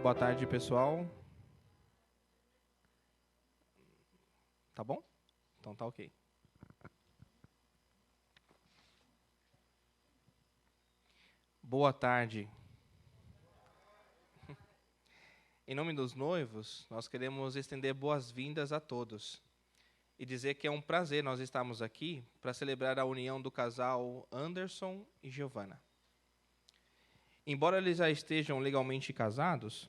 Boa tarde, pessoal. Tá bom? Então tá ok. Boa tarde. Em nome dos noivos, nós queremos estender boas-vindas a todos e dizer que é um prazer nós estarmos aqui para celebrar a união do casal Anderson e Giovana. Embora eles já estejam legalmente casados,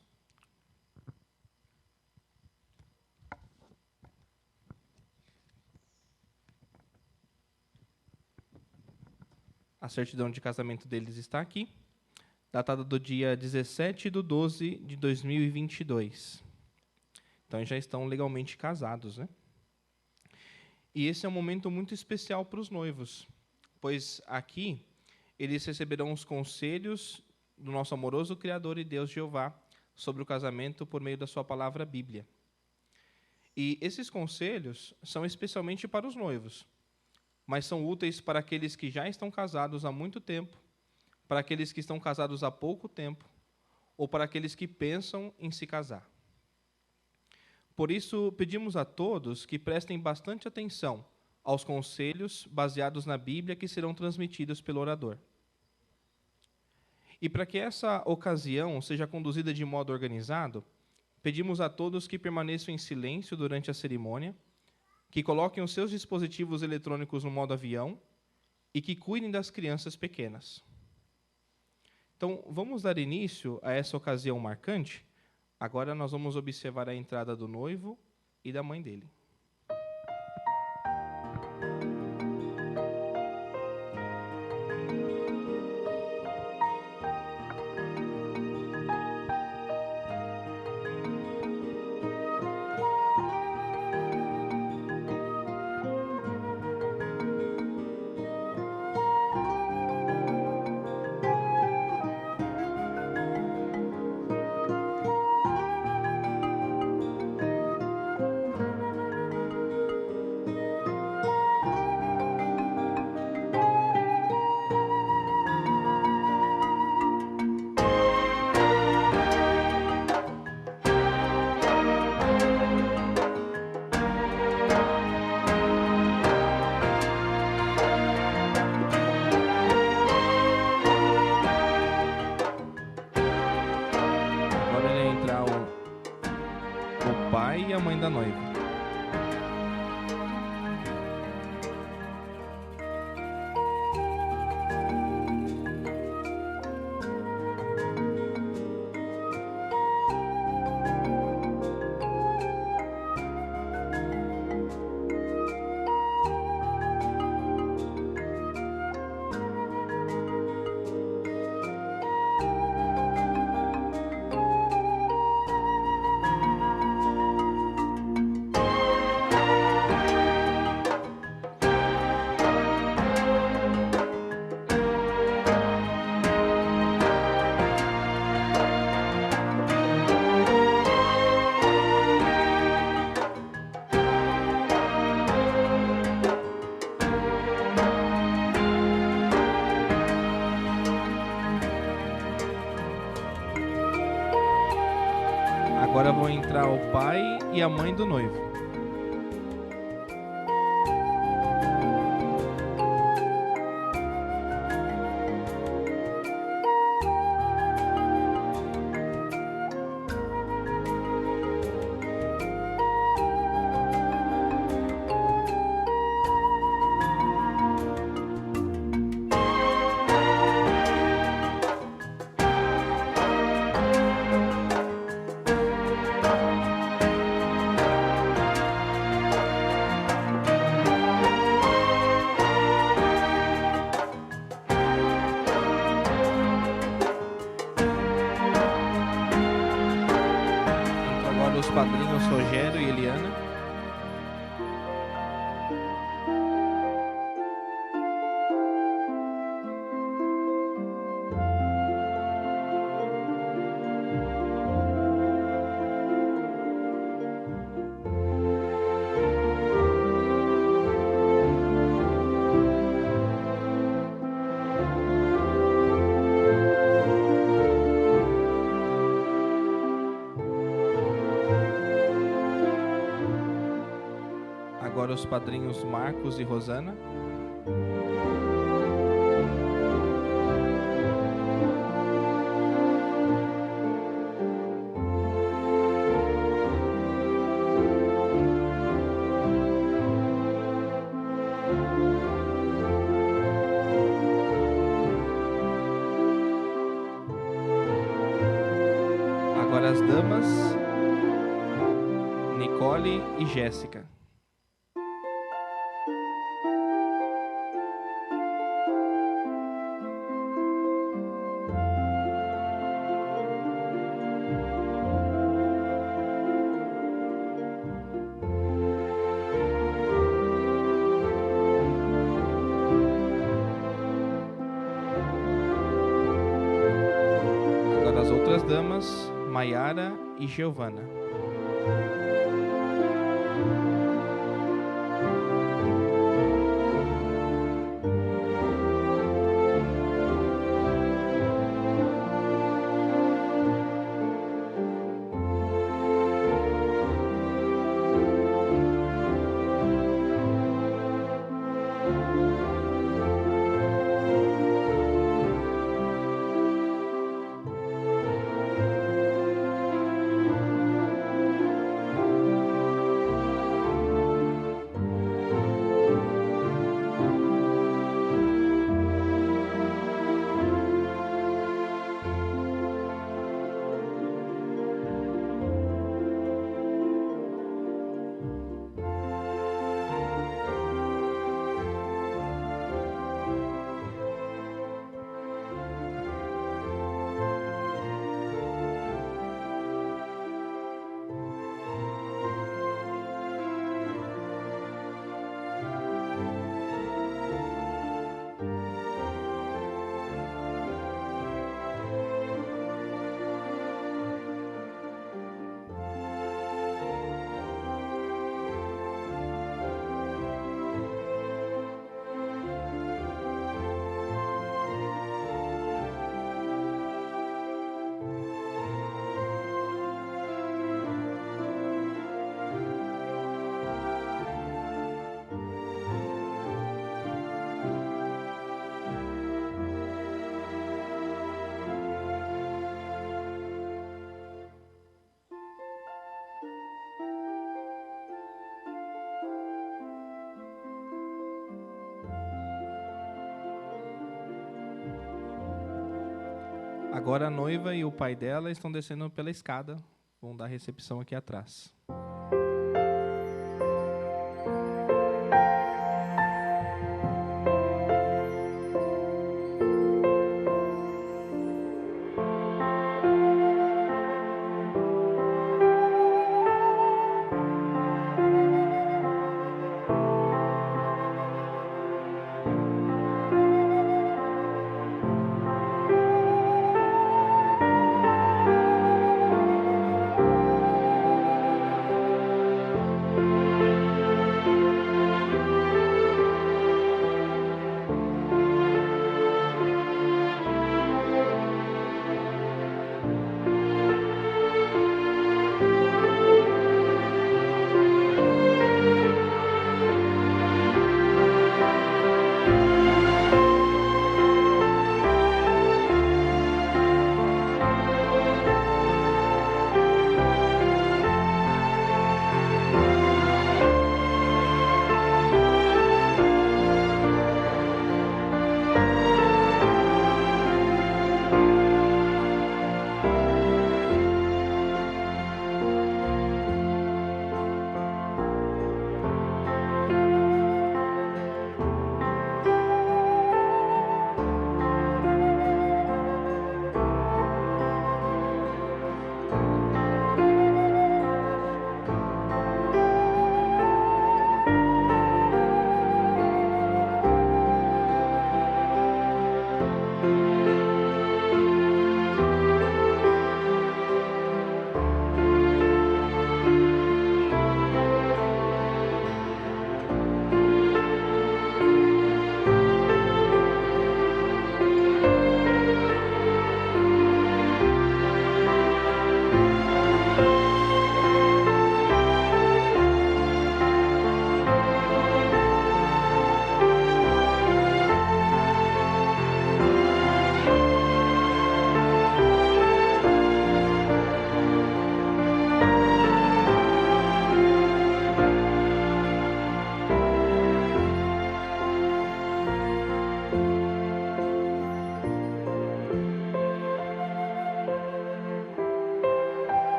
a certidão de casamento deles está aqui, datada do dia 17/12/2022. Então, eles já estão legalmente casados, né? E esse é um momento muito especial para os noivos, pois aqui eles receberão os conselhos do nosso amoroso Criador e Deus Jeová sobre o casamento por meio da sua palavra Bíblia. E esses conselhos são especialmente para os noivos, mas são úteis para aqueles que já estão casados há muito tempo, para aqueles que estão casados há pouco tempo, ou para aqueles que pensam em se casar. Por isso, pedimos a todos que prestem bastante atenção aos conselhos baseados na Bíblia que serão transmitidos pelo orador. E para que essa ocasião seja conduzida de modo organizado, pedimos a todos que permaneçam em silêncio durante a cerimônia, que coloquem os seus dispositivos eletrônicos no modo avião e que cuidem das crianças pequenas. Então, vamos dar início a essa ocasião marcante. Agora nós vamos observar a entrada do noivo e da mãe dele. Agora ele entrar o pai e a mãe da noiva. Agora vão entrar o pai e a mãe do noivo. agora os padrinhos Marcos e Rosana. Agora as damas Nicole e Jéssica. Agora as outras damas, Maiara e Giovana. Agora a noiva e o pai dela estão descendo pela escada, vão dar recepção aqui atrás.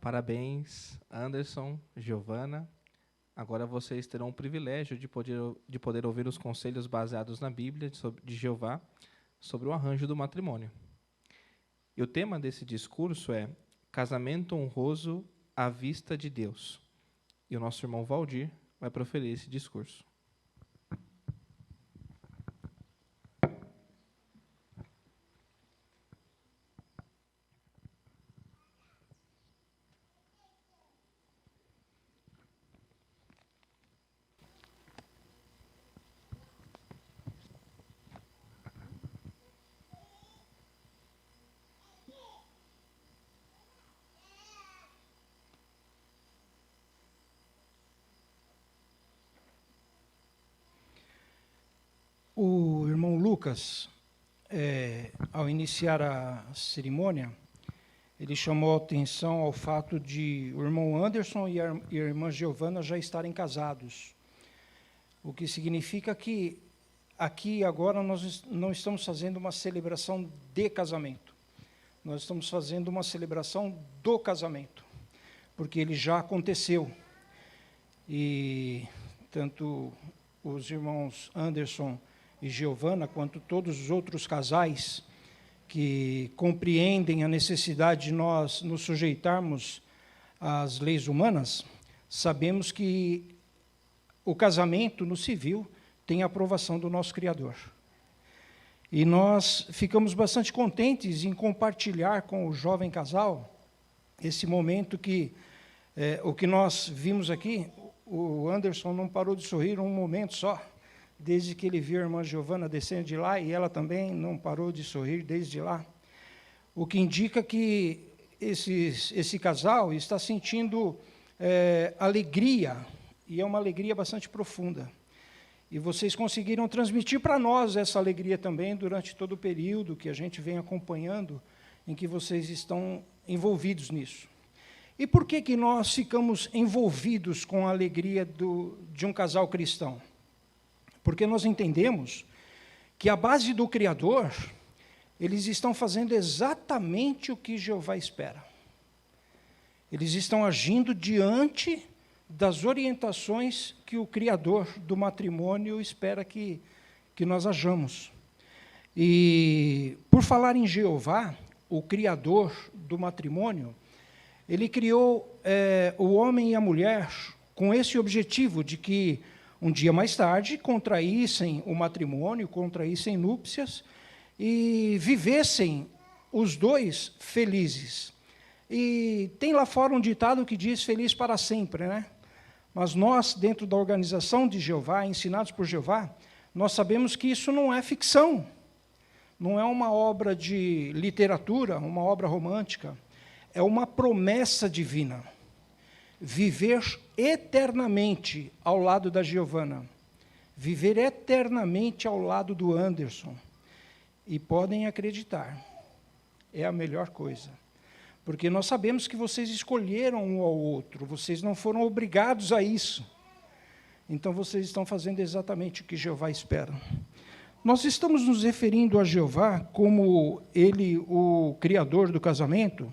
Parabéns, Anderson, Giovana. Agora vocês terão o privilégio de poder ouvir os conselhos baseados na Bíblia de Jeová sobre o arranjo do matrimônio. E o tema desse discurso é Casamento honroso à vista de Deus. E o nosso irmão Valdir vai proferir esse discurso. O irmão Lucas, ao iniciar a cerimônia, ele chamou a atenção ao fato de o irmão Anderson e a irmã Giovana já estarem casados. O que significa que aqui agora nós não estamos fazendo uma celebração de casamento. Nós estamos fazendo uma celebração do casamento, porque ele já aconteceu. E tanto os irmãos Anderson e Giovana, quanto todos os outros casais que compreendem a necessidade de nós nos sujeitarmos às leis humanas, sabemos que o casamento no civil tem a aprovação do nosso Criador. E nós ficamos bastante contentes em compartilhar com o jovem casal esse momento que, o que nós vimos aqui, o Anderson não parou de sorrir um momento só, desde que ele viu a irmã Giovana descendo de lá, e ela também não parou de sorrir desde lá, o que indica que esse casal está sentindo alegria, e é uma alegria bastante profunda. E vocês conseguiram transmitir para nós essa alegria também durante todo o período que a gente vem acompanhando, em que vocês estão envolvidos nisso. E por que nós ficamos envolvidos com a alegria de um casal cristão? Porque nós entendemos que a base do Criador, eles estão fazendo exatamente o que Jeová espera. Eles estão agindo diante das orientações que o Criador do matrimônio espera que nós hajamos. E, por falar em Jeová, o Criador do matrimônio, ele criou o homem e a mulher com esse objetivo de que, um dia mais tarde, contraíssem o matrimônio, contraíssem núpcias e vivessem os dois felizes. E tem lá fora um ditado que diz feliz para sempre, né? Mas nós, dentro da organização de Jeová, ensinados por Jeová, nós sabemos que isso não é ficção, não é uma obra de literatura, uma obra romântica, é uma promessa divina. Viver eternamente ao lado da Giovana, viver eternamente ao lado do Anderson, e podem acreditar, é a melhor coisa, porque nós sabemos que vocês escolheram um ao outro, vocês não foram obrigados a isso, então vocês estão fazendo exatamente o que Jeová espera. Nós estamos nos referindo a Jeová como ele, o Criador do casamento,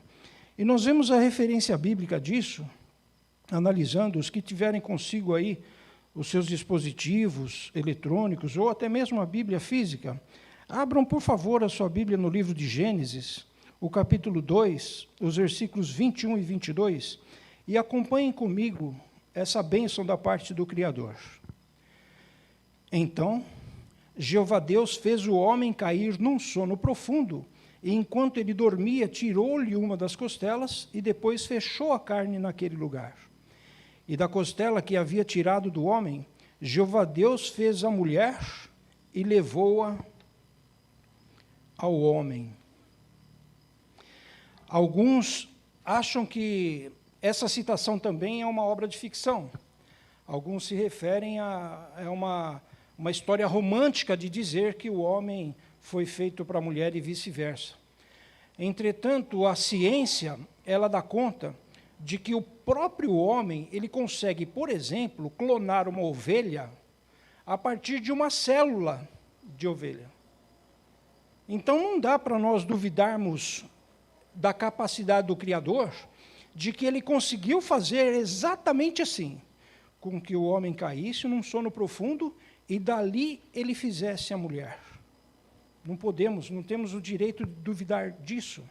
e nós vemos a referência bíblica disso, analisando os que tiverem consigo aí os seus dispositivos eletrônicos, ou até mesmo a Bíblia física. Abram, por favor, a sua Bíblia no livro de Gênesis, o capítulo 2, os versículos 21 e 22, e acompanhem comigo essa bênção da parte do Criador. Então, Jeová Deus fez o homem cair num sono profundo, e enquanto ele dormia, tirou-lhe uma das costelas, e depois fechou a carne naquele lugar. E da costela que havia tirado do homem, Jeová Deus fez a mulher e levou-a ao homem. Alguns acham que essa citação também é uma obra de ficção. Alguns se referem a uma história romântica de dizer que o homem foi feito para a mulher e vice-versa. Entretanto, a ciência, ela dá conta de que o próprio homem, ele consegue, por exemplo, clonar uma ovelha a partir de uma célula de ovelha. Então, não dá para nós duvidarmos da capacidade do Criador de que ele conseguiu fazer exatamente assim, com que o homem caísse num sono profundo e dali ele fizesse a mulher. Não temos o direito de duvidar disso.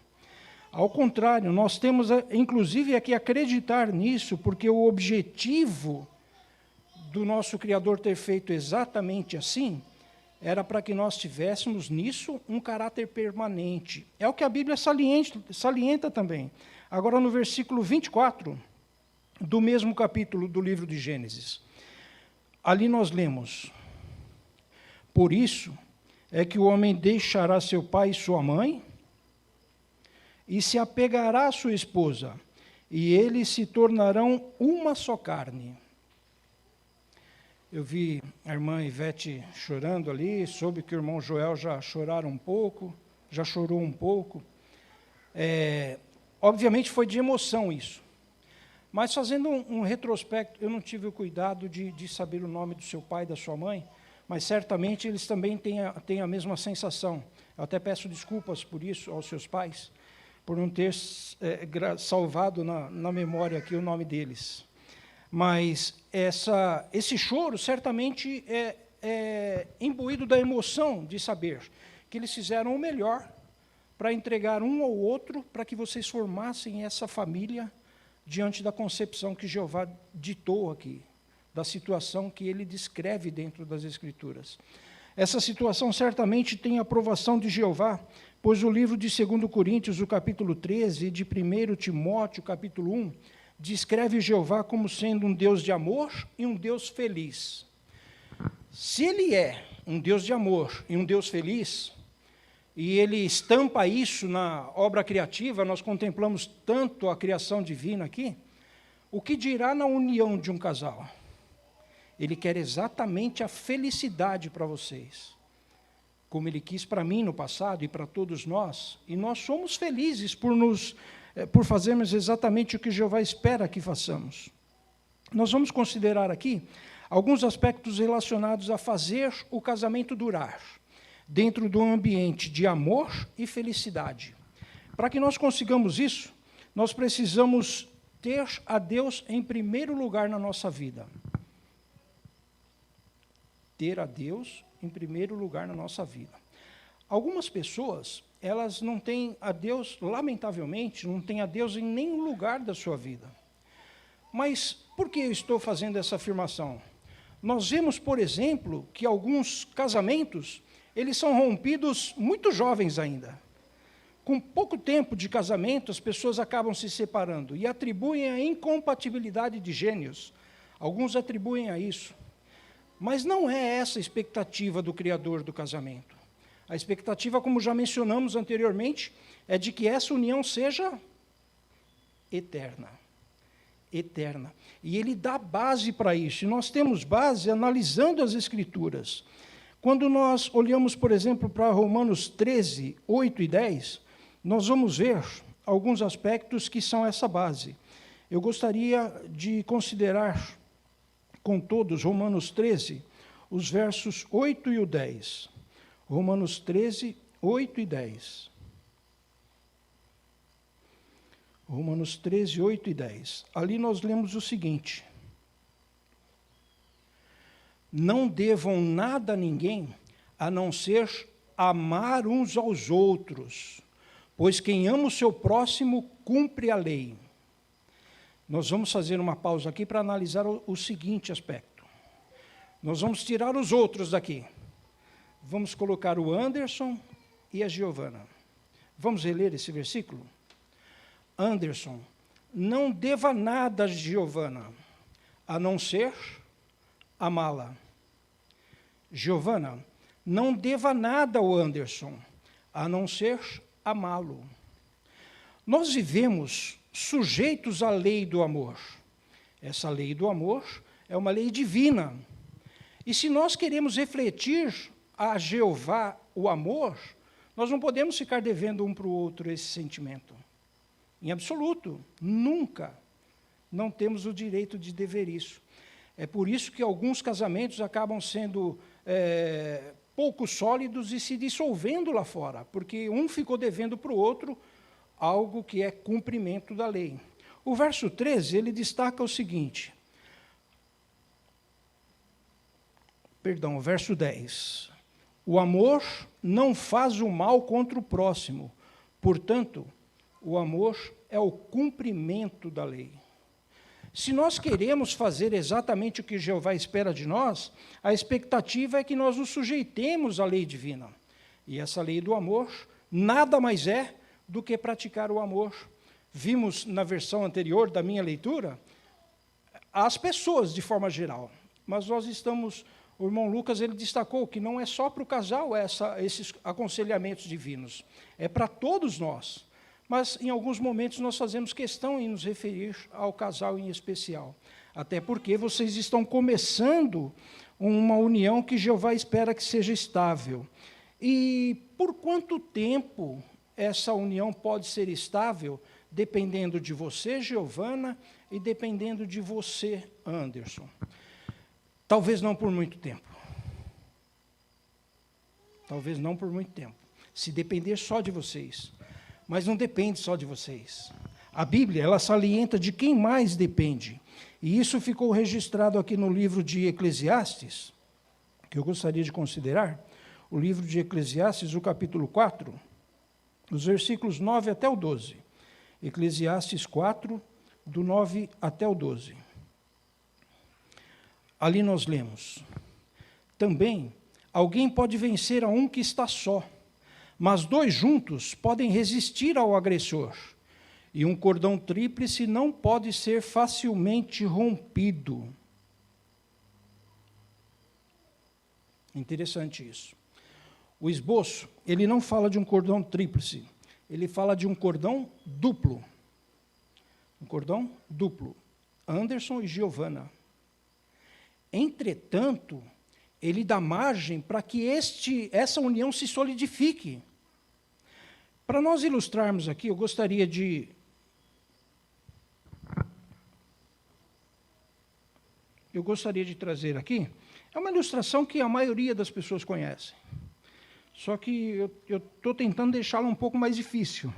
Ao contrário, nós temos, inclusive, que acreditar nisso, porque o objetivo do nosso Criador ter feito exatamente assim era para que nós tivéssemos nisso um caráter permanente. É o que a Bíblia salienta também. Agora, no versículo 24, do mesmo capítulo do livro de Gênesis, ali nós lemos: por isso é que o homem deixará seu pai e sua mãe, e se apegará à sua esposa, e eles se tornarão uma só carne. Eu vi a irmã Ivete chorando ali, soube que o irmão Joel já chorou um pouco. Obviamente foi de emoção isso. Mas fazendo um retrospecto, eu não tive o cuidado de saber o nome do seu pai e da sua mãe, mas certamente eles também têm a mesma sensação. Eu até peço desculpas por isso aos seus pais, por não ter salvado na memória aqui o nome deles. Mas esse choro certamente é imbuído da emoção de saber que eles fizeram o melhor para entregar um ao outro, para que vocês formassem essa família diante da concepção que Jeová ditou aqui, da situação que ele descreve dentro das Escrituras. Essa situação certamente tem a aprovação de Jeová, pois o livro de 2 Coríntios, o capítulo 13, e de 1 Timóteo, capítulo 1, descreve Jeová como sendo um Deus de amor e um Deus feliz. Se ele é um Deus de amor e um Deus feliz, e ele estampa isso na obra criativa, nós contemplamos tanto a criação divina aqui, o que dirá na união de um casal? Ele quer exatamente a felicidade para vocês, como ele quis para mim no passado e para todos nós, e nós somos felizes por fazermos exatamente o que Jeová espera que façamos. Nós vamos considerar aqui alguns aspectos relacionados a fazer o casamento durar, dentro de um ambiente de amor e felicidade. Para que nós consigamos isso, nós precisamos ter a Deus em primeiro lugar na nossa vida. Ter a Deus em primeiro lugar na nossa vida. Algumas pessoas, elas não têm a Deus, lamentavelmente, não têm a Deus em nenhum lugar da sua vida. Mas por que eu estou fazendo essa afirmação? Nós vemos, por exemplo, que alguns casamentos, eles são rompidos muito jovens ainda. Com pouco tempo de casamento, as pessoas acabam se separando e atribuem a incompatibilidade de gênios. Alguns atribuem a isso. Mas não é essa a expectativa do Criador do casamento. A expectativa, como já mencionamos anteriormente, é de que essa união seja eterna. Eterna. E ele dá base para isso. E nós temos base analisando as Escrituras. Quando nós olhamos, por exemplo, para Romanos 13, 8 e 10, nós vamos ver alguns aspectos que são essa base. Eu gostaria de considerar com todos Romanos 13, os versos 8 e o 10. Romanos 13, 8 e 10. Romanos 13, 8 e 10. Ali nós lemos o seguinte: não devam nada a ninguém, a não ser amar uns aos outros, pois quem ama o seu próximo cumpre a lei. Nós vamos fazer uma pausa aqui para analisar o seguinte aspecto. Nós vamos tirar os outros daqui. Vamos colocar o Anderson e a Giovana. Vamos reler esse versículo? Anderson, não deva nada a Giovana, a não ser amá-la. Giovana, não deva nada ao Anderson, a não ser amá-lo. Nós vivemos sujeitos à lei do amor. Essa lei do amor é uma lei divina. E se nós queremos refletir a Jeová o amor, nós não podemos ficar devendo um para o outro esse sentimento. Em absoluto, nunca. Não temos o direito de dever isso. É por isso que alguns casamentos acabam sendo pouco sólidos e se dissolvendo lá fora, porque um ficou devendo para o outro algo que é cumprimento da lei. O verso 13, ele destaca o seguinte. Perdão, o verso 10. O amor não faz o mal contra o próximo. Portanto, o amor é o cumprimento da lei. Se nós queremos fazer exatamente o que Jeová espera de nós, a expectativa é que nós nos sujeitemos à lei divina. E essa lei do amor nada mais é do que praticar o amor. Vimos na versão anterior da minha leitura as pessoas de forma geral, mas nós estamos, o irmão Lucas ele destacou que não é só para o casal esses aconselhamentos divinos, é para todos nós. Mas, em alguns momentos, nós fazemos questão em nos referir ao casal em especial. Até porque vocês estão começando uma união que Jeová espera que seja estável. E por quanto tempo essa união pode ser estável? Dependendo de você, Giovana, e dependendo de você, Anderson. Talvez não por muito tempo. Talvez não por muito tempo. Se depender só de vocês. Mas não depende só de vocês. A Bíblia, ela salienta de quem mais depende. E isso ficou registrado aqui no livro de Eclesiastes, que eu gostaria de considerar, o livro de Eclesiastes, o capítulo 4, os versículos 9 até o 12. Eclesiastes 4, do 9 até o 12. Ali nós lemos: também alguém pode vencer a um que está só, mas dois juntos podem resistir ao agressor, e um cordão tríplice não pode ser facilmente rompido. Interessante isso. O esboço, ele não fala de um cordão tríplice, ele fala de um cordão duplo. Um cordão duplo. Anderson e Giovana. Entretanto, ele dá margem para que essa união se solidifique. Para nós ilustrarmos aqui, eu gostaria de trazer aqui, é uma ilustração que a maioria das pessoas conhece. Só que eu estou tentando deixá-la um pouco mais difícil.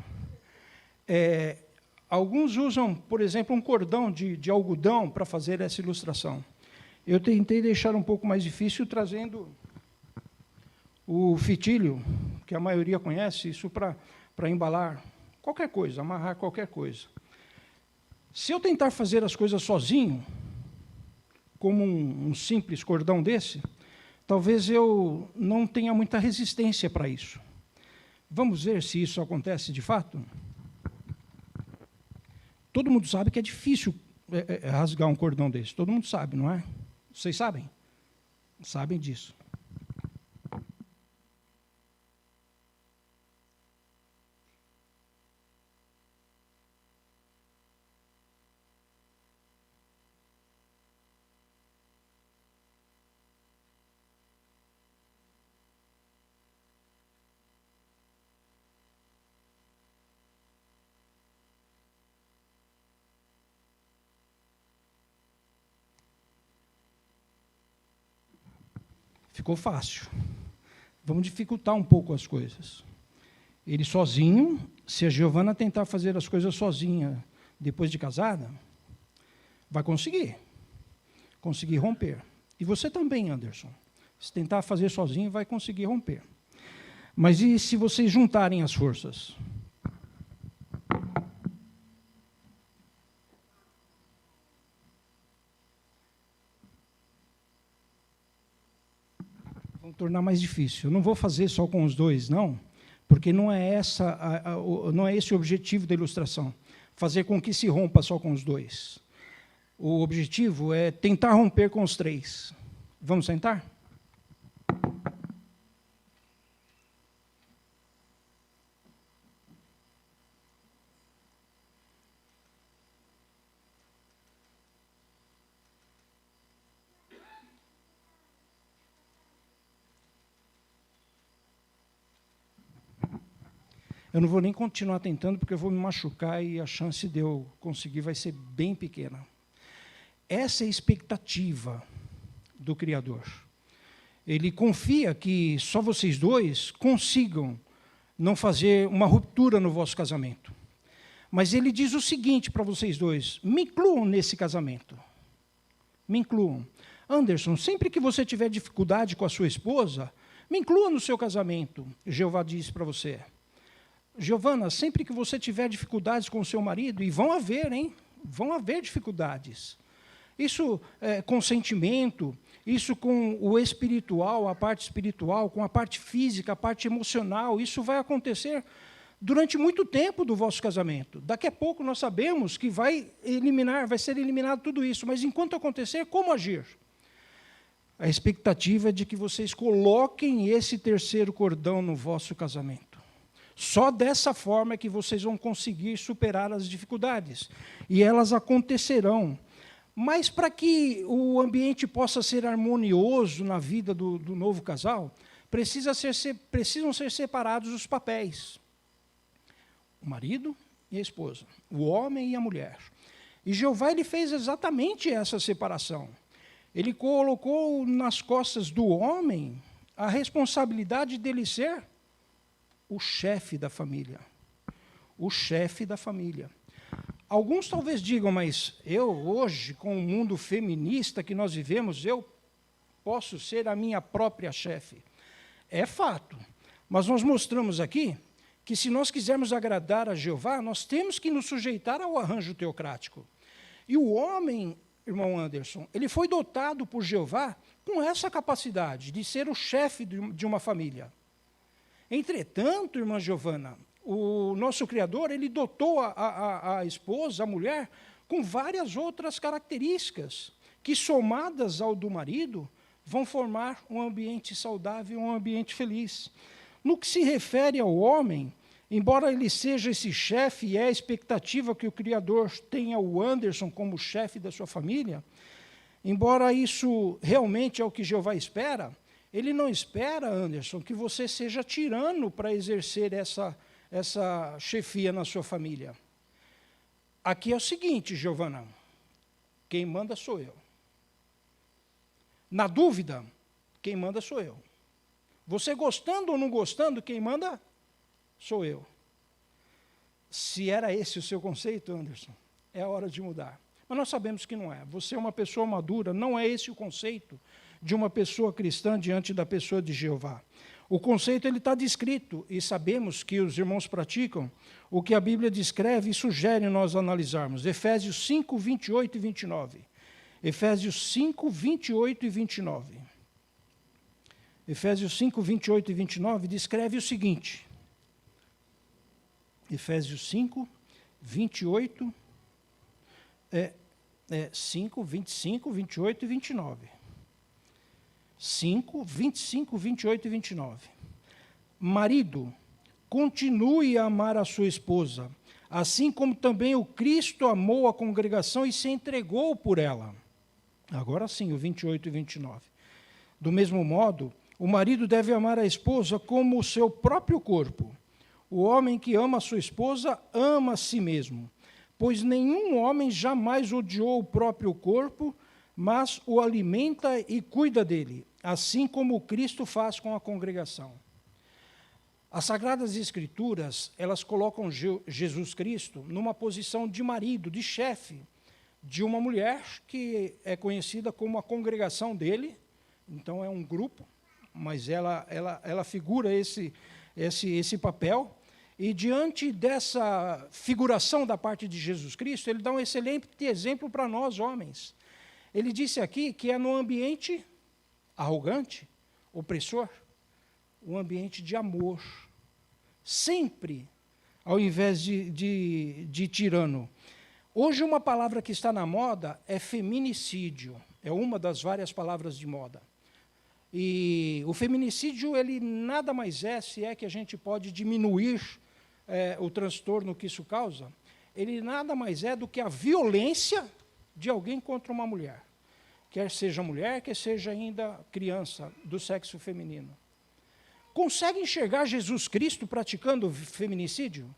Alguns usam, por exemplo, um cordão de algodão para fazer essa ilustração. Eu tentei deixar um pouco mais difícil, trazendo o fitilho, que a maioria conhece, isso para embalar qualquer coisa, amarrar qualquer coisa. Se eu tentar fazer as coisas sozinho, como um simples cordão desse, talvez eu não tenha muita resistência para isso. Vamos ver se isso acontece de fato? Todo mundo sabe que é difícil rasgar um cordão desse. Todo mundo sabe, não é? Vocês sabem? Sabem disso. Ficou fácil. Vamos dificultar um pouco as coisas. Ele sozinho, se a Giovana tentar fazer as coisas sozinha, depois de casada, vai conseguir romper. E você também, Anderson. Se tentar fazer sozinho, vai conseguir romper. Mas e se vocês juntarem as forças? Tornar mais difícil. Eu não vou fazer só com os dois, não, porque não é esse o objetivo da ilustração, fazer com que se rompa só com os dois. O objetivo é tentar romper com os três. Vamos sentar? Eu não vou nem continuar tentando, porque eu vou me machucar e a chance de eu conseguir vai ser bem pequena. Essa é a expectativa do Criador. Ele confia que só vocês dois consigam não fazer uma ruptura no vosso casamento. Mas ele diz o seguinte para vocês dois: me incluam nesse casamento. Me incluam. Anderson, sempre que você tiver dificuldade com a sua esposa, me inclua no seu casamento, Jeová diz para você. Giovana, sempre que você tiver dificuldades com o seu marido, e vão haver, hein? Vão haver dificuldades. Isso com sentimento, isso com o espiritual, a parte espiritual, com a parte física, a parte emocional, isso vai acontecer durante muito tempo do vosso casamento. Daqui a pouco nós sabemos que vai ser eliminado tudo isso, mas enquanto acontecer, como agir? A expectativa é de que vocês coloquem esse terceiro cordão no vosso casamento. Só dessa forma é que vocês vão conseguir superar as dificuldades. E elas acontecerão. Mas para que o ambiente possa ser harmonioso na vida do novo casal, precisam ser separados os papéis. O marido e a esposa, o homem e a mulher. E Jeová ele fez exatamente essa separação. Ele colocou nas costas do homem a responsabilidade dele ser o chefe da família. O chefe da família. Alguns talvez digam, mas eu hoje, com o mundo feminista que nós vivemos, eu posso ser a minha própria chefe. É fato. Mas nós mostramos aqui que se nós quisermos agradar a Jeová, nós temos que nos sujeitar ao arranjo teocrático. E o homem, irmão Anderson, ele foi dotado por Jeová com essa capacidade de ser o chefe de uma família. Entretanto, irmã Giovana, o nosso Criador, ele dotou a esposa, a mulher, com várias outras características, que somadas ao do marido, vão formar um ambiente saudável, um ambiente feliz. No que se refere ao homem, embora ele seja esse chefe, e é a expectativa que o Criador tenha o Anderson como chefe da sua família, embora isso realmente é o que Jeová espera, ele não espera, Anderson, que você seja tirano para exercer essa chefia na sua família. Aqui é o seguinte, Giovana, quem manda sou eu. Na dúvida, quem manda sou eu. Você gostando ou não gostando, quem manda sou eu. Se era esse o seu conceito, Anderson, é a hora de mudar. Mas nós sabemos que não é. Você é uma pessoa madura, não é esse o conceito de uma pessoa cristã diante da pessoa de Jeová. O conceito ele está descrito, e sabemos que os irmãos praticam o que a Bíblia descreve e sugere nós analisarmos. Efésios 5, 28 e 29. Efésios 5, 28 e 29. Efésios 5, 28 e 29 descreve o seguinte. Efésios 5, 28, 5, 25, 28 e 29. 5, 25, 28 e 29. Marido, continue a amar a sua esposa, assim como também o Cristo amou a congregação e se entregou por ela. Agora sim, o 28 e 29. Do mesmo modo, o marido deve amar a esposa como o seu próprio corpo. O homem que ama a sua esposa ama a si mesmo, pois nenhum homem jamais odiou o próprio corpo, mas o alimenta e cuida dele, assim como Cristo faz com a congregação. As Sagradas Escrituras, elas colocam Jesus Cristo numa posição de marido, de chefe, de uma mulher que é conhecida como a congregação dele, então é um grupo, mas ela figura esse papel, e diante dessa figuração da parte de Jesus Cristo, ele dá um excelente exemplo para nós, homens. Ele disse aqui que é no ambiente arrogante, opressor, um ambiente de amor, sempre, ao invés de tirano. Hoje uma palavra que está na moda é feminicídio, é uma das várias palavras de moda. E o feminicídio, ele nada mais é, se é que a gente pode diminuir o transtorno que isso causa, ele nada mais é do que a violência de alguém contra uma mulher, quer seja mulher, quer seja ainda criança do sexo feminino. Consegue enxergar Jesus Cristo praticando feminicídio?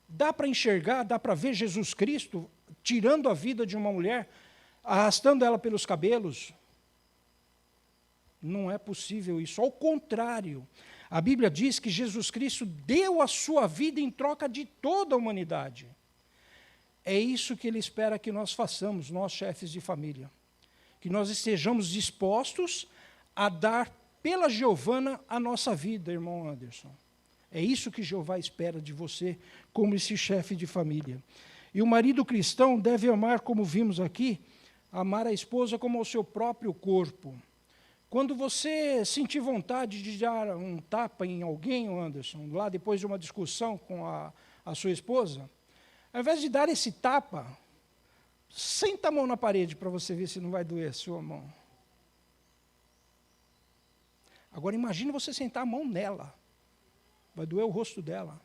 Dá para enxergar, dá para ver Jesus Cristo tirando a vida de uma mulher, arrastando ela pelos cabelos? Não é possível isso, ao contrário. A Bíblia diz que Jesus Cristo deu a sua vida em troca de toda a humanidade. É isso que Ele espera que nós façamos, nós chefes de família. Que nós estejamos dispostos a dar pela Giovana a nossa vida, irmão Anderson. É isso que Jeová espera de você, como esse chefe de família. E o marido cristão deve amar, como vimos aqui, amar a esposa como ao seu próprio corpo. Quando você sentir vontade de dar um tapa em alguém, Anderson, lá depois de uma discussão com a sua esposa, ao invés de dar esse tapa, senta a mão na parede para você ver se não vai doer a sua mão. Agora imagine você sentar a mão nela. Vai doer o rosto dela.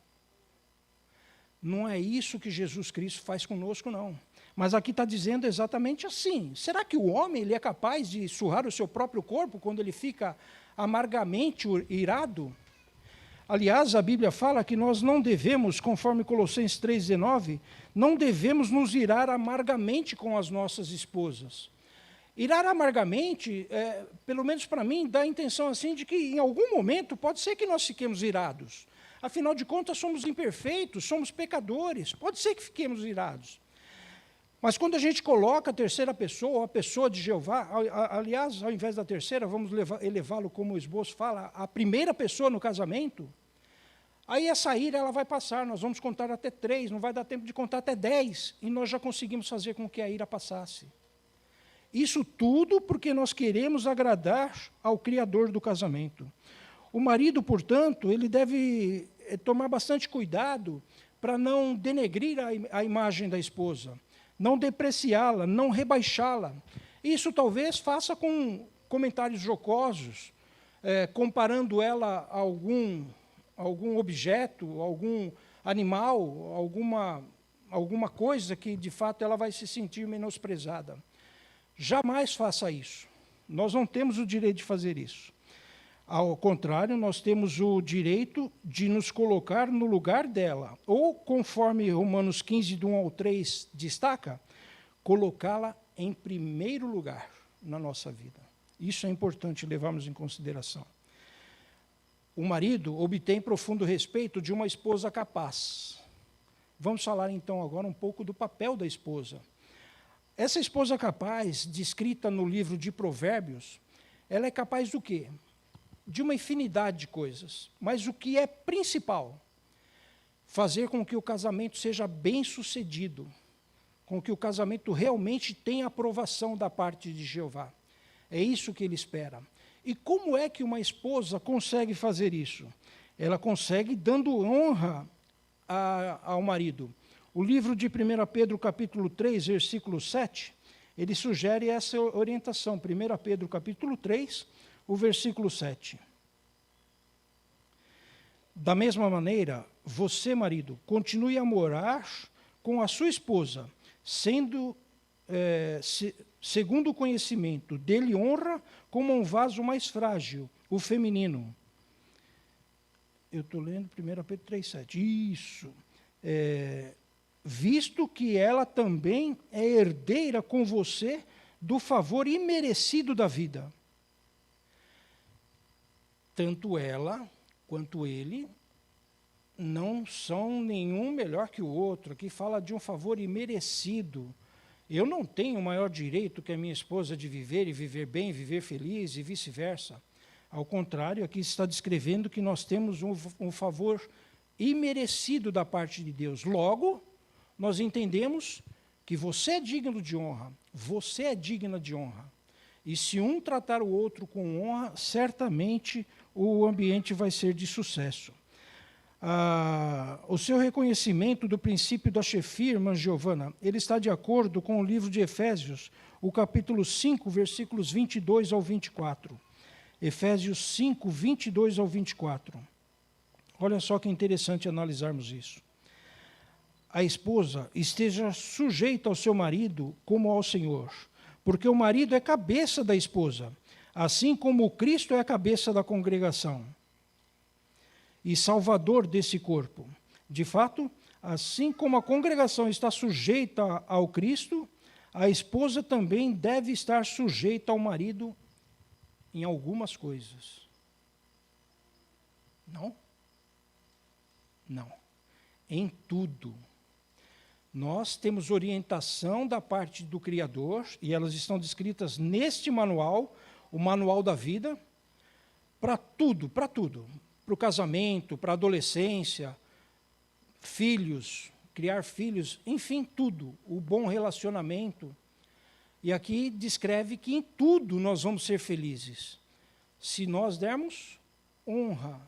Não é isso que Jesus Cristo faz conosco, não. Mas aqui está dizendo exatamente assim. Será que o homem ele é capaz de surrar o seu próprio corpo quando ele fica amargamente irado? Aliás, a Bíblia fala que nós não devemos, conforme Colossenses 3,19, não devemos nos irar amargamente com as nossas esposas. Irar amargamente, pelo menos para mim, dá a intenção assim de que em algum momento pode ser que nós fiquemos irados. Afinal de contas, somos imperfeitos, somos pecadores, pode ser que fiquemos irados. Mas quando a gente coloca a terceira pessoa, a pessoa de Jeová, aliás, ao invés da terceira, vamos elevá-lo como o esboço fala, a primeira pessoa no casamento, aí essa ira ela vai passar, nós vamos contar até 3, não vai dar tempo de contar até 10, e nós já conseguimos fazer com que a ira passasse. Isso tudo porque nós queremos agradar ao Criador do casamento. O marido, portanto, ele deve tomar bastante cuidado para não denegrir a imagem da esposa, não depreciá-la, não rebaixá-la. Isso talvez faça com comentários jocosos, comparando ela a algum objeto, algum animal, alguma coisa que, de fato, ela vai se sentir menosprezada. Jamais faça isso. Nós não temos o direito de fazer isso. Ao contrário, nós temos o direito de nos colocar no lugar dela. Ou, conforme Romanos 15, do 1 ao 3 destaca, colocá-la em primeiro lugar na nossa vida. Isso é importante levarmos em consideração. O marido obtém profundo respeito de uma esposa capaz. Vamos falar, então, agora um pouco do papel da esposa. Essa esposa capaz, descrita no livro de Provérbios, ela é capaz do quê? De uma infinidade de coisas. Mas o que é principal? Fazer com que o casamento seja bem-sucedido, com que o casamento realmente tenha aprovação da parte de Jeová. É isso que ele espera. E como é que uma esposa consegue fazer isso? Ela consegue dando honra ao marido. O livro de 1 Pedro, capítulo 3, versículo 7, ele sugere essa orientação. 1 Pedro, capítulo 3, o versículo 7. Da mesma maneira, você, marido, continue a morar com a sua esposa, sendo, segundo o conhecimento, dele honra como um vaso mais frágil, o feminino. Eu estou lendo 1 Pedro 3, 7. Isso. Visto que ela também é herdeira com você do favor imerecido da vida. Tanto ela quanto ele não são nenhum melhor que o outro. Aqui fala de um favor imerecido. Eu não tenho maior direito que a minha esposa de viver e viver bem, viver feliz e vice-versa. Ao contrário, aqui está descrevendo que nós temos um favor imerecido da parte de Deus. Logo, nós entendemos que você é digno de honra, você é digna de honra. E se um tratar o outro com honra, certamente o ambiente vai ser de sucesso. O seu reconhecimento do princípio da chefia, irmã Giovana, ele está de acordo com o livro de Efésios, o capítulo 5, versículos 22 ao 24. Efésios 5, 22 ao 24. Olha só que interessante analisarmos isso. A esposa esteja sujeita ao seu marido como ao Senhor, porque o marido é cabeça da esposa, assim como o Cristo é a cabeça da congregação e salvador desse corpo. De fato, assim como a congregação está sujeita ao Cristo, a esposa também deve estar sujeita ao marido em algumas coisas. Não? Não. Em tudo. Nós temos orientação da parte do Criador, e elas estão descritas neste manual, o Manual da Vida, para tudo, para tudo. Para o casamento, para a adolescência, filhos, criar filhos, enfim, tudo. O bom relacionamento. E aqui descreve que em tudo nós vamos ser felizes, se nós dermos honra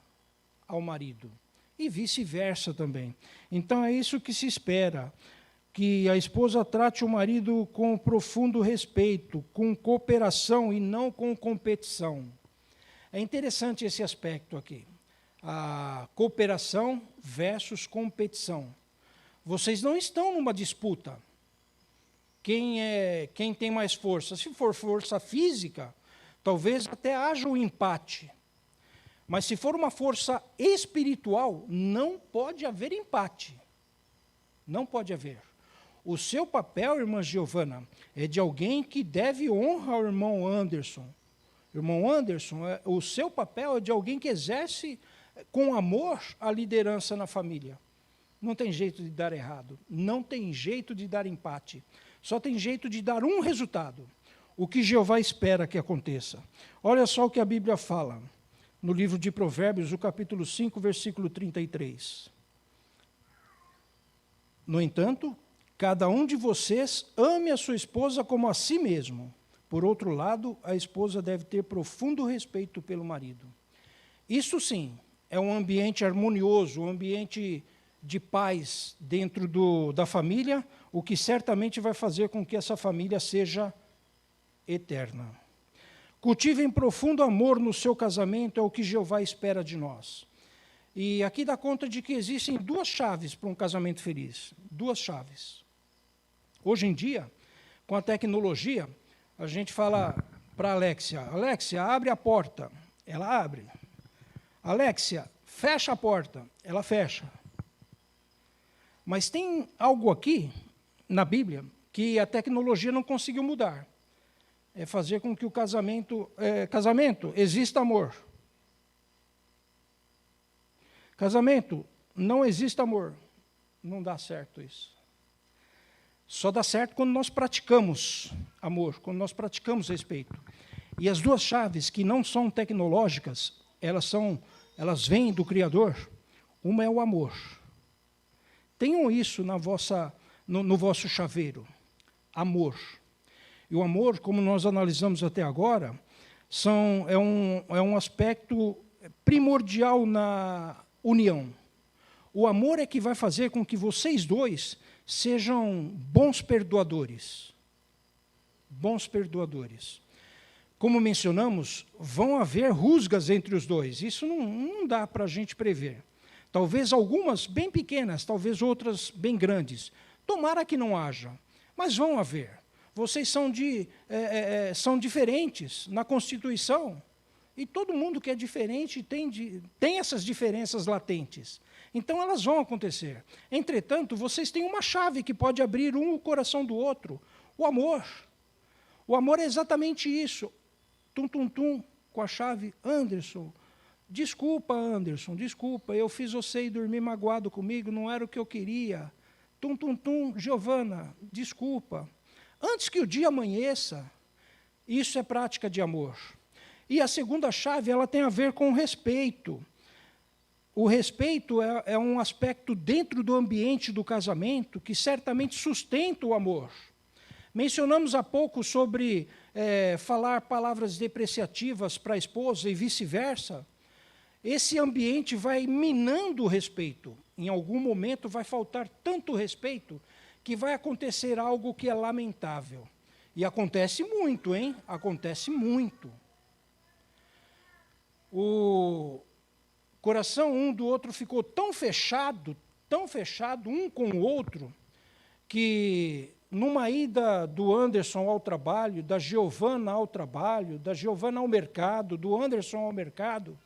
ao marido. E vice-versa também. Então é isso que se espera, que a esposa trate o marido com profundo respeito, com cooperação e não com competição. É interessante esse aspecto aqui, a cooperação versus competição. Vocês não estão numa disputa. Quem tem mais força? Se for força física, talvez até haja um empate. Mas se for uma força espiritual, não pode haver empate. Não pode haver. O seu papel, irmã Giovana, é de alguém que deve honra ao irmão Anderson. Irmão Anderson, o seu papel é de alguém que exerce com amor a liderança na família. Não tem jeito de dar errado. Não tem jeito de dar empate. Só tem jeito de dar um resultado. O que Jeová espera que aconteça. Olha só o que a Bíblia fala. No livro de Provérbios, o capítulo 5, versículo 33. No entanto, cada um de vocês ame a sua esposa como a si mesmo. Por outro lado, a esposa deve ter profundo respeito pelo marido. Isso sim, é um ambiente harmonioso, um ambiente de paz dentro da família, o que certamente vai fazer com que essa família seja eterna. Cultivem profundo amor no seu casamento, é o que Jeová espera de nós. E aqui dá conta de que existem duas chaves para um casamento feliz. Duas chaves. Hoje em dia, com a tecnologia, a gente fala para a Alexia, Alexia, abre a porta. Ela abre. Alexia, fecha a porta. Ela fecha. Mas tem algo aqui, na Bíblia, que a tecnologia não conseguiu mudar. É fazer com que o casamento exista amor. Casamento, não existe amor. Não dá certo isso. Só dá certo quando nós praticamos amor, quando nós praticamos respeito. E as duas chaves que não são tecnológicas, elas vêm do Criador. Uma é o amor. Tenham isso no vosso chaveiro. Amor. E o amor, como nós analisamos até agora, é um aspecto primordial na união. O amor é que vai fazer com que vocês dois sejam bons perdoadores. Bons perdoadores. Como mencionamos, vão haver rusgas entre os dois. Isso não dá para a gente prever. Talvez algumas bem pequenas, talvez outras bem grandes. Tomara que não haja, mas vão haver. Vocês são diferentes na Constituição, e todo mundo que é diferente tem essas diferenças latentes. Então, elas vão acontecer. Entretanto, vocês têm uma chave que pode abrir o coração do outro, o amor. O amor é exatamente isso. Tum, tum, tum, com a chave, Anderson, desculpa, eu fiz você ir dormir magoado comigo, não era o que eu queria. Tum, tum, tum, Giovana, desculpa. Antes que o dia amanheça, isso é prática de amor. E a segunda chave, ela tem a ver com o respeito. O respeito é um aspecto dentro do ambiente do casamento que certamente sustenta o amor. Mencionamos há pouco sobre falar palavras depreciativas para a esposa e vice-versa. Esse ambiente vai minando o respeito. Em algum momento vai faltar tanto respeito que vai acontecer algo que é lamentável. E acontece muito, hein? Acontece muito. O coração um do outro ficou tão fechado um com o outro, que numa ida do Anderson ao trabalho, da Giovana ao trabalho, da Giovana ao mercado, do Anderson ao mercado,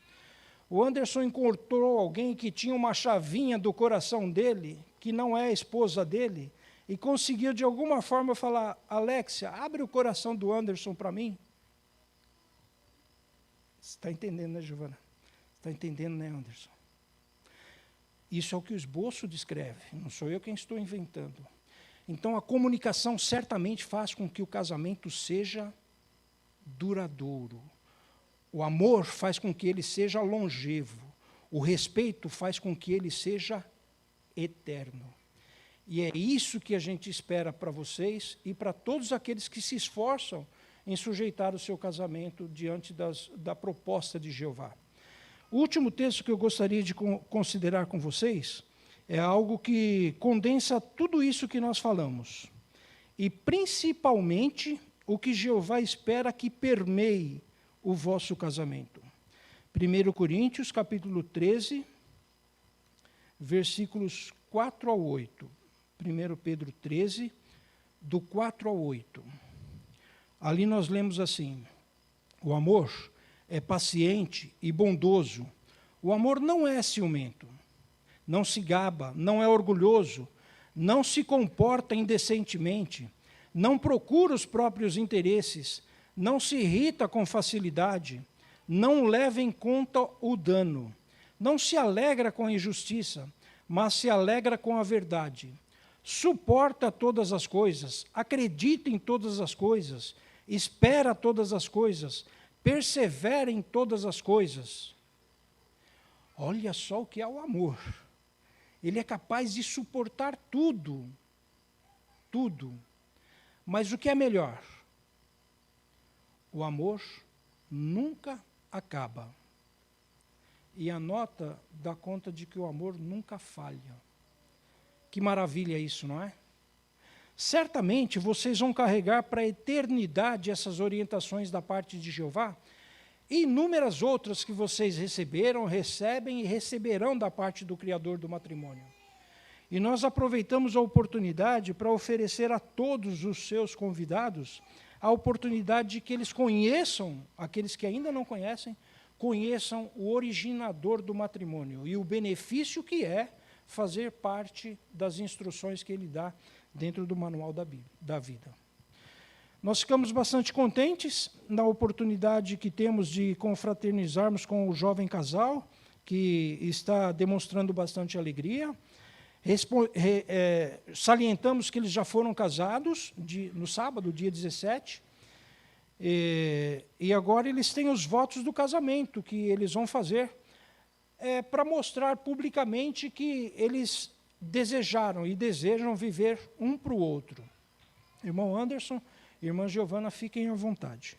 o Anderson encontrou alguém que tinha uma chavinha do coração dele, que não é a esposa dele, e conseguiu, de alguma forma, falar, Alexia, abre o coração do Anderson para mim. Você está entendendo, né, Giovana? Está entendendo, né, Anderson? Isso é o que o esboço descreve, não sou eu quem estou inventando. Então, a comunicação certamente faz com que o casamento seja duradouro. O amor faz com que ele seja longevo. O respeito faz com que ele seja eterno. E é isso que a gente espera para vocês e para todos aqueles que se esforçam em sujeitar o seu casamento diante da proposta de Jeová. O último texto que eu gostaria de considerar com vocês é algo que condensa tudo isso que nós falamos. E, principalmente, o que Jeová espera que permeie o vosso casamento. 1 Coríntios, capítulo 13, versículos 4 ao 8. 1 Pedro 13, do 4 ao 8. Ali nós lemos assim: o amor é paciente e bondoso. O amor não é ciumento, não se gaba, não é orgulhoso, não se comporta indecentemente, não procura os próprios interesses, não se irrita com facilidade, não leva em conta o dano, não se alegra com a injustiça, mas se alegra com a verdade. Suporta todas as coisas, acredita em todas as coisas, espera todas as coisas, persevera em todas as coisas. Olha só o que é o amor. Ele é capaz de suportar tudo. Tudo. Mas o que é melhor? O amor nunca acaba. E a nota dá conta de que o amor nunca falha. Que maravilha isso, não é? Certamente vocês vão carregar para a eternidade essas orientações da parte de Jeová e inúmeras outras que vocês receberam, recebem e receberão da parte do Criador do matrimônio. E nós aproveitamos a oportunidade para oferecer a todos os seus convidados a oportunidade de que eles conheçam, aqueles que ainda não conhecem, conheçam o originador do matrimônio e o benefício que é fazer parte das instruções que ele dá dentro do manual da vida. Nós ficamos bastante contentes na oportunidade que temos de confraternizarmos com o jovem casal, que está demonstrando bastante alegria. Salientamos que eles já foram casados no sábado, dia 17, e agora eles têm os votos do casamento que eles vão fazer para mostrar publicamente que eles desejaram e desejam viver um para o outro. Irmão Anderson, irmã Giovana, fiquem à vontade.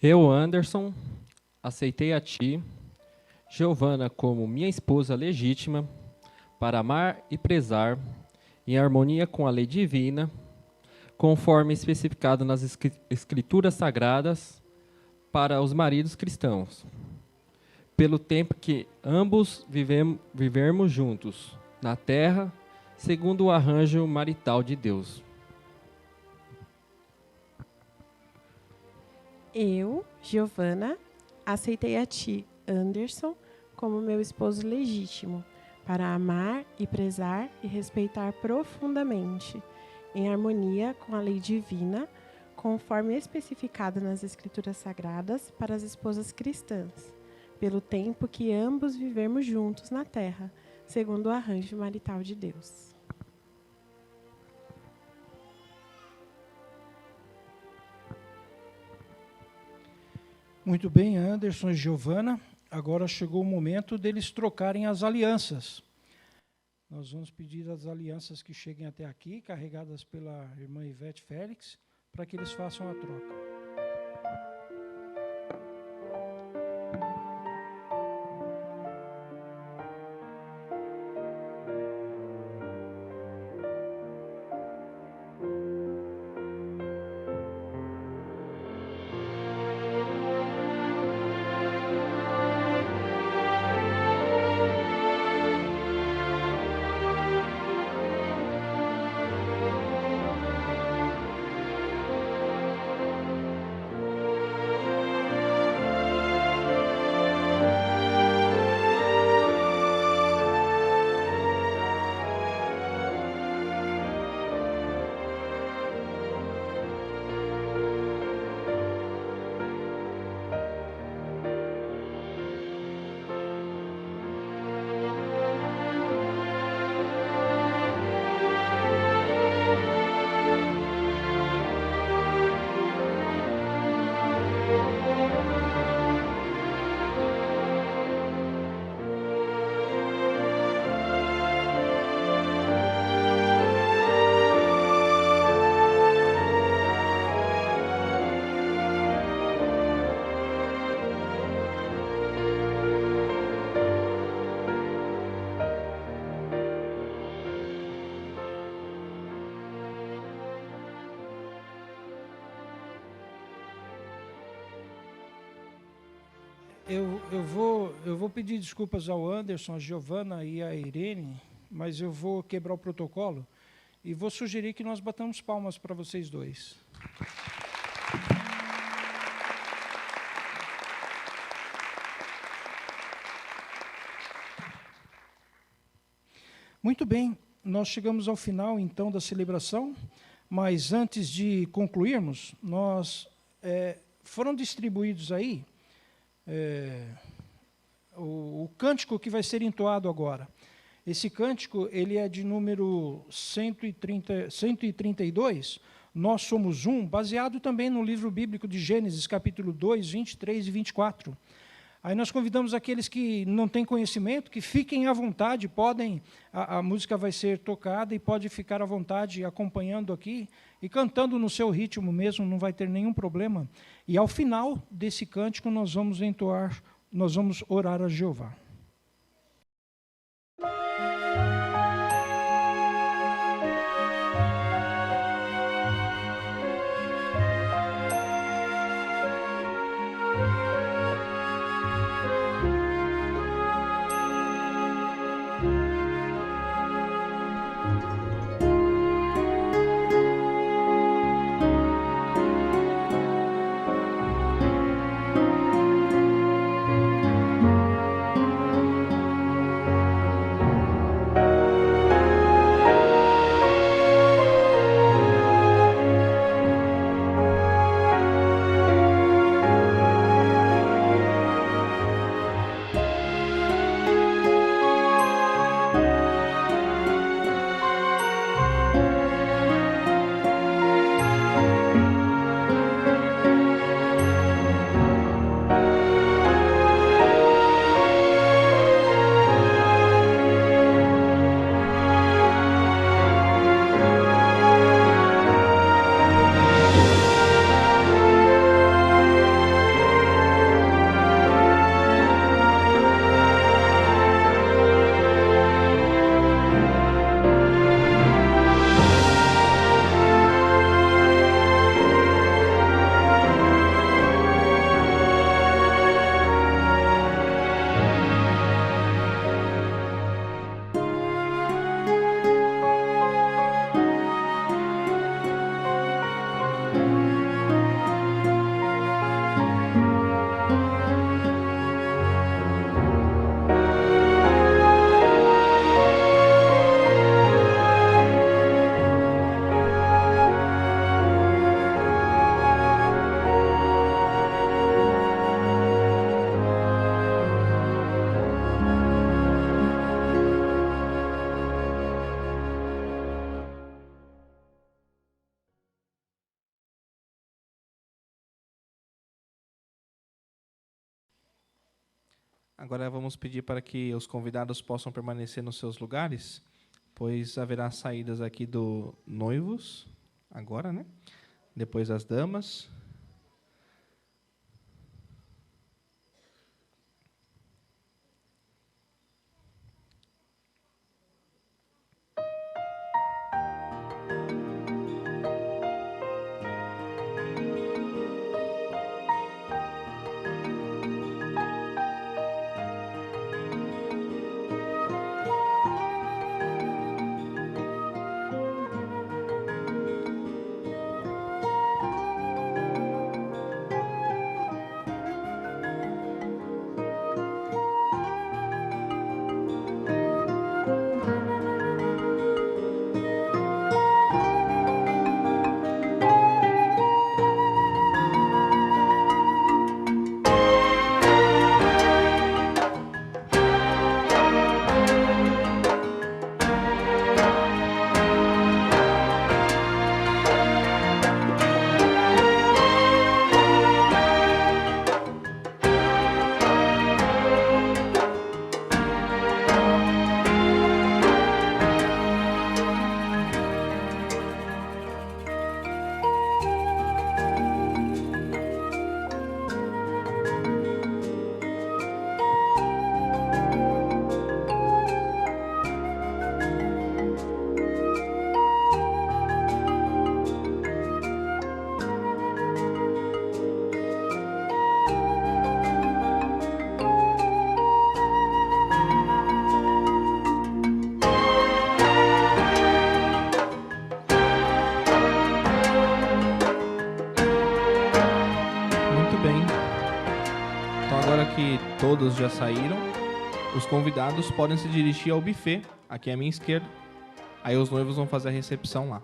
Eu, Anderson, aceitei a ti, Giovana, como minha esposa legítima, para amar e prezar, em harmonia com a lei divina, conforme especificado nas Escrituras Sagradas, para os maridos cristãos, pelo tempo que ambos vivermos juntos na terra, segundo o arranjo marital de Deus. Eu, Giovana, aceitei a ti, Anderson, como meu esposo legítimo, para amar e prezar e respeitar profundamente, em harmonia com a lei divina, conforme especificado nas Escrituras Sagradas para as esposas cristãs, pelo tempo que ambos vivermos juntos na terra, segundo o arranjo marital de Deus. Muito bem, Anderson e Giovana. Agora chegou o momento deles trocarem as alianças. Nós vamos pedir as alianças que cheguem até aqui, carregadas pela irmã Ivete Félix, para que eles façam a troca. Eu vou pedir desculpas ao Anderson, a Giovana e a Irene, mas eu vou quebrar o protocolo e vou sugerir que nós batamos palmas para vocês dois. Muito bem, nós chegamos ao final, então, da celebração, mas antes de concluirmos, foram distribuídos aí o cântico que vai ser entoado agora. Esse cântico ele é de número 132, Nós Somos Um, baseado também no livro bíblico de Gênesis, capítulo 2, 23 e 24. Aí nós convidamos aqueles que não têm conhecimento, que fiquem à vontade, a música vai ser tocada e pode ficar à vontade acompanhando aqui e cantando no seu ritmo mesmo, não vai ter nenhum problema. E ao final desse cântico nós vamos orar a Jeová. Agora vamos pedir para que os convidados possam permanecer nos seus lugares, pois haverá saídas aqui do noivos, agora, né? Depois as damas. já saíram. Os convidados podem se dirigir ao buffet, aqui à minha esquerda. Aí os noivos vão fazer a recepção lá.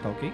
Tá ok?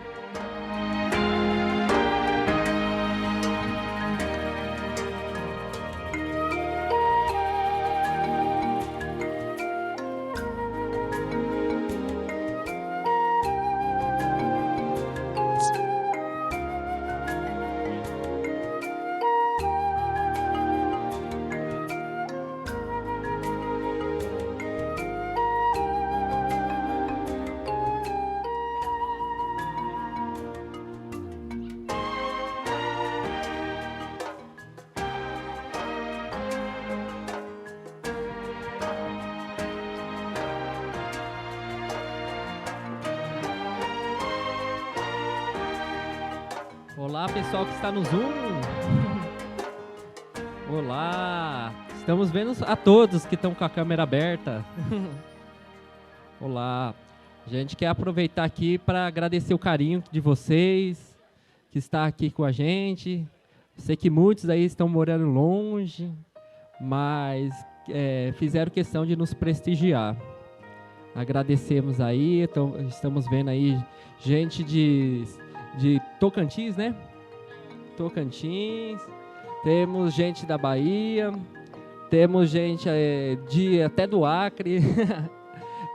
Olá, pessoal que está no Zoom. Olá. Estamos vendo a todos que estão com a câmera aberta. Olá. A gente quer aproveitar aqui para agradecer o carinho de vocês, que está aqui com a gente. Sei que muitos aí estão morando longe, mas fizeram questão de nos prestigiar. Agradecemos aí, estamos vendo aí gente de Tocantins, né? Tocantins. Temos gente da Bahia. Temos gente até do Acre.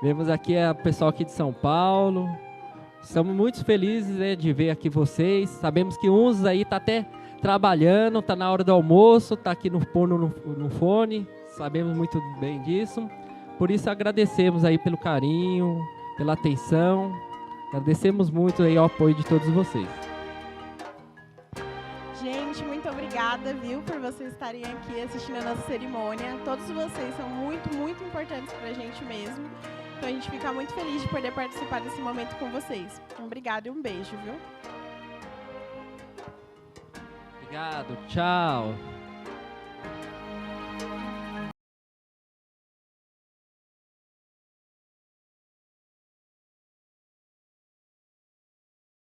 Vemos aqui o pessoal aqui de São Paulo. Estamos muito felizes, né, de ver aqui vocês. Sabemos que uns aí tá até trabalhando, tá na hora do almoço, tá aqui no fone. Sabemos muito bem disso. Por isso agradecemos aí pelo carinho, pela atenção. Agradecemos muito aí o apoio de todos vocês. Gente, muito obrigada, viu, por vocês estarem aqui assistindo a nossa cerimônia. Todos vocês são muito, muito importantes pra gente mesmo. Então a gente fica muito feliz de poder participar desse momento com vocês. Obrigada e um beijo, viu? Obrigado, tchau.